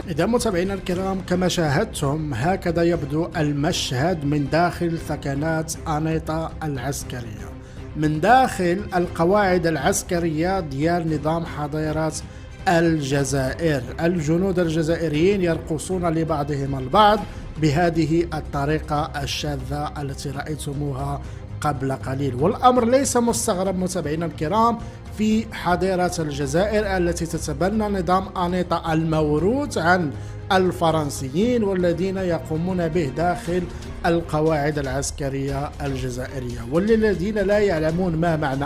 إذا متابعينا الكرام، كما شاهدتم هكذا يبدو المشهد من داخل ثكنات أنيطة العسكرية، من داخل القواعد العسكرية ديال نظام حضيرات الجزائر. الجنود الجزائريين يرقصون لبعضهم البعض بهذه الطريقة الشاذة التي رأيتموها قبل قليل، والأمر ليس مستغرب متابعينا الكرام في حضيرة الجزائر التي تتبنى نظام أنيطة الموروث عن الفرنسيين والذين يقومون به داخل القواعد العسكرية الجزائرية، والذين لا يعلمون ما معنى